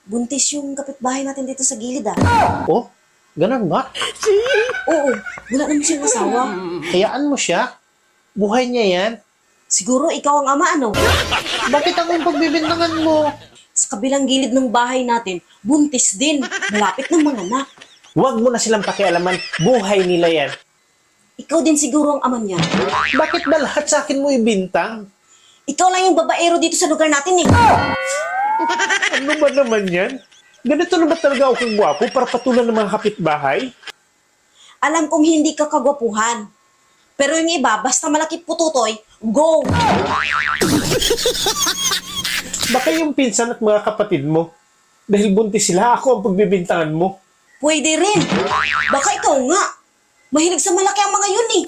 Buntis yung kapitbahay natin dito sa gilid ah. Oh, ganun ba? Oo, wala naman siyang asawa. Hayaan mo siya. Buhay niya yan. Siguro ikaw ang ama ano? Bakit ang pagbibintangan mo? Sa kabilang gilid ng bahay natin, buntis din. Malapit ng mga anak. Huwag mo na silang pakialaman. Buhay nila yan. Ikaw din siguro ang ama niya. Bakit ba lahat sa akin mo ibintang? Ikaw lang yung babaero dito sa lugar natin eh. Ano ba naman yan? Ganito na ba talaga ako kung gwapo para patulan ng mga kapitbahay? Alam kong hindi ka kagwapuhan. Pero yung iba, basta malaki pututoy, go! Baka yung pinsan at mga kapatid mo. Dahil buntis sila, ako ang pagbibintangan mo. Pwede rin. Baka ikaw nga. Mahilig sa malaki ang mga yun eh.